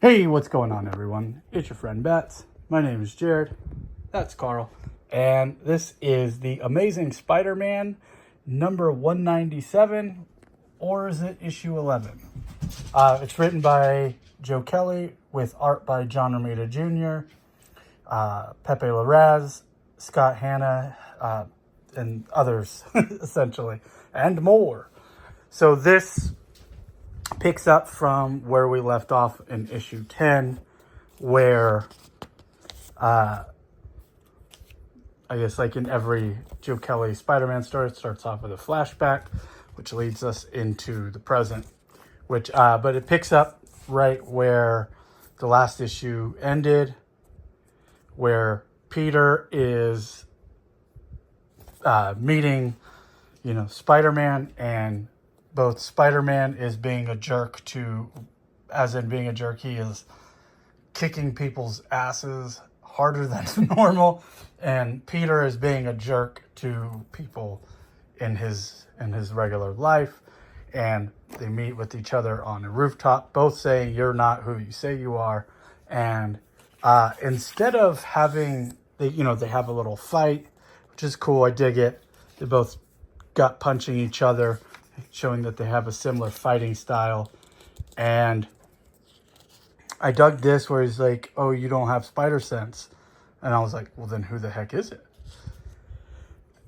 Hey, what's going on, everyone? It's your friend Bats. My name is Jared. That's Carl. And this is the Amazing Spider-Man number 197, or is it issue 11? It's written by Joe Kelly with art by John Romita Jr., Pepe Laraz, Scott Hanna, and others, essentially, and more. So this picks up from where we left off in issue 10, where I guess like in every Joe Kelly Spider-Man story, it starts off with a flashback, which leads us into the present, which but it picks up right where the last issue ended, where Peter is meeting, Spider-Man, and both Spider-Man is being a jerk to, as in being a jerk, he is kicking people's asses harder than normal, and Peter is being a jerk to people in his regular life, and they meet with each other on a rooftop, both saying you're not who you say you are, and instead of having they have a little fight, which is cool. I dig it. They both gut punching each other, showing that they have a similar fighting style. And I dug this where he's like, oh, you don't have spider sense. And I was like, well, then who the heck is it?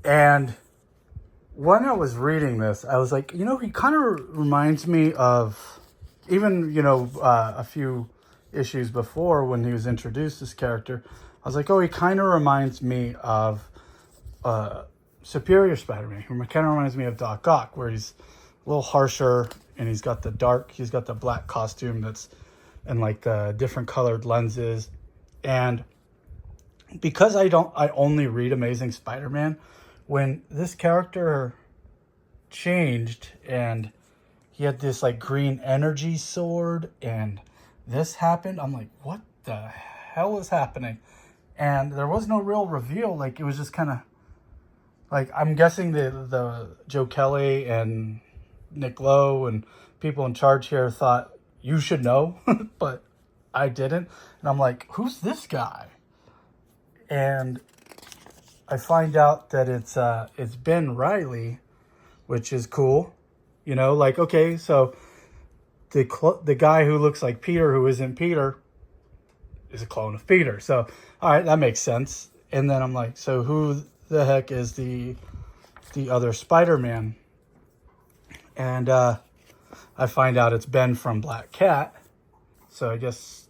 And when I was reading this, I was like, he kind of reminds me of even, a few issues before when he was introduced, this character. I was like, oh, he kind of reminds me of Superior Spider-Man, who kind of reminds me of Doc Ock, where he's a little harsher, and he's got the black costume that's and like the different colored lenses. And because I only read Amazing Spider-Man, when this character changed and he had this like green energy sword and this happened, I'm like, what the hell is happening? And there was no real reveal. Like, it was just kind of like, I'm guessing the Joe Kelly and Nick Lowe and people in charge here thought you should know, but I didn't. And I'm like, who's this guy? And I find out that it's Ben Reilly, which is cool. Okay, so the guy who looks like Peter, who isn't Peter, is a clone of Peter. So, all right, that makes sense. And then I'm like, so who the heck is the other Spider-Man? And I find out it's Ben from Black Cat. So I guess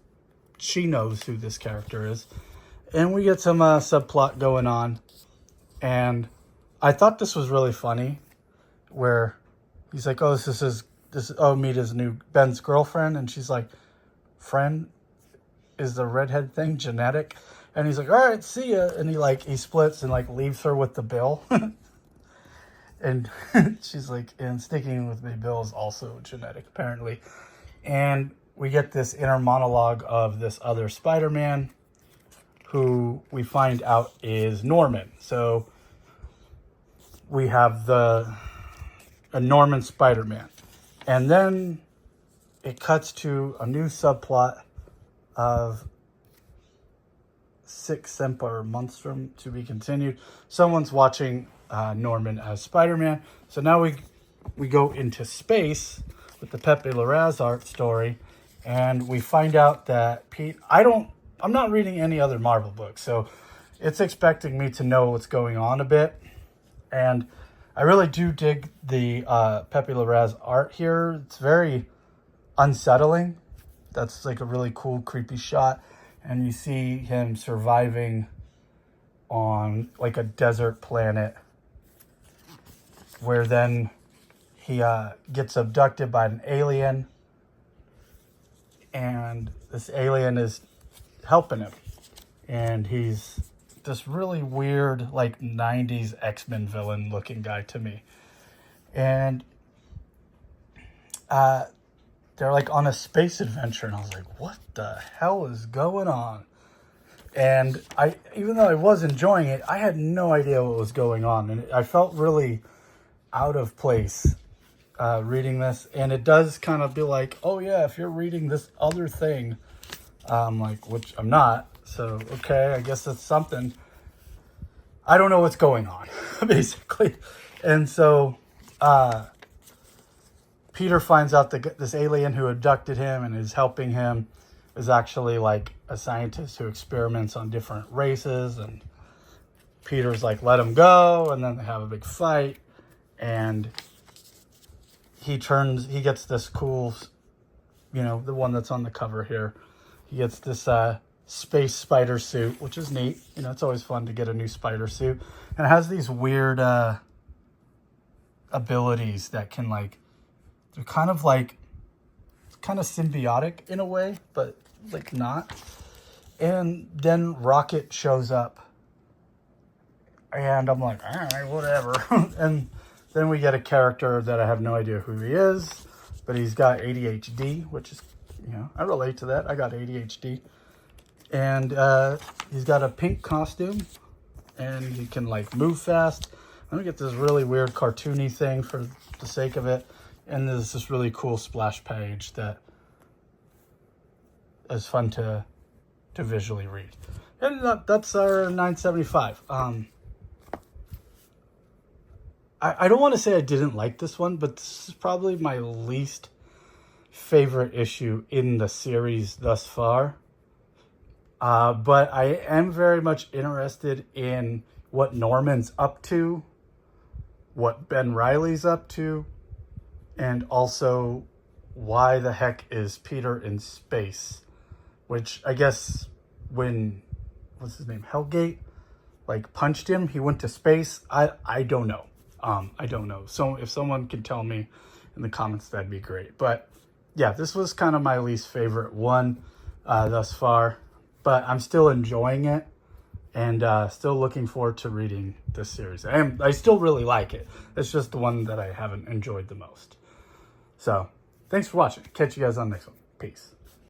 she knows who this character is. And we get some subplot going on. And I thought this was really funny, where he's like, oh, meet his new Ben's girlfriend. And she's like, friend, is the redhead thing genetic? And he's like, all right, see ya. And he splits and leaves her with the bill. And she's like, and sticking with me, Bill is also genetic, apparently. And we get this inner monologue of this other Spider-Man, who we find out is Norman. So we have a Norman Spider-Man. And then it cuts to a new subplot of Sic Semper Monstrum, to be continued. Someone's watching Norman as Spider-Man. So now we go into space with the Pepe Laraz art story, and we find out that I'm not reading any other Marvel books, so it's expecting me to know what's going on a bit. And I really do dig the Pepe Laraz art here. It's very unsettling. That's like a really cool, creepy shot. And you see him surviving on like a desert planet, where then he gets abducted by an alien, and this alien is helping him. And he's this really weird, like 90s X-Men villain looking guy to me. And they're like on a space adventure, and I was like, what the hell is going on? And even though I was enjoying it, I had no idea what was going on, and I felt really out of place reading this, and it does kind of be like, oh yeah, if you're reading this other thing, like, which I'm not, so okay, I guess it's something. I don't know what's going on, basically. And so Peter finds out that this alien who abducted him and is helping him is actually like a scientist who experiments on different races, and Peter's like, let him go, and then they have a big fight, and he gets this cool, you know, the one that's on the cover here. He gets this space spider suit, which is neat. You know, it's always fun to get a new spider suit. And it has these weird abilities that can, like, they're kind of symbiotic in a way, but like not. And then Rocket shows up, and I'm like, all right, whatever. And then we get a character that I have no idea who he is, but he's got ADHD, which is, you know, I relate to that. I got ADHD. And he's got a pink costume, and he can, like, move fast. Let me get this really weird cartoony thing for the sake of it. And there's this really cool splash page that is fun to visually read. And that's our 975. I don't want to say I didn't like this one, but this is probably my least favorite issue in the series thus far. But I am very much interested in what Norman's up to, what Ben Reilly's up to, and also why the heck is Peter in space? Which I guess when, what's his name, Hellgate, like, punched him, he went to space. I don't know. I don't know. So if someone can tell me in the comments, that'd be great. But yeah, this was kind of my least favorite one thus far. But I'm still enjoying it, and still looking forward to reading this series. I still really like it. It's just the one that I haven't enjoyed the most. So thanks for watching. Catch you guys on the next one. Peace.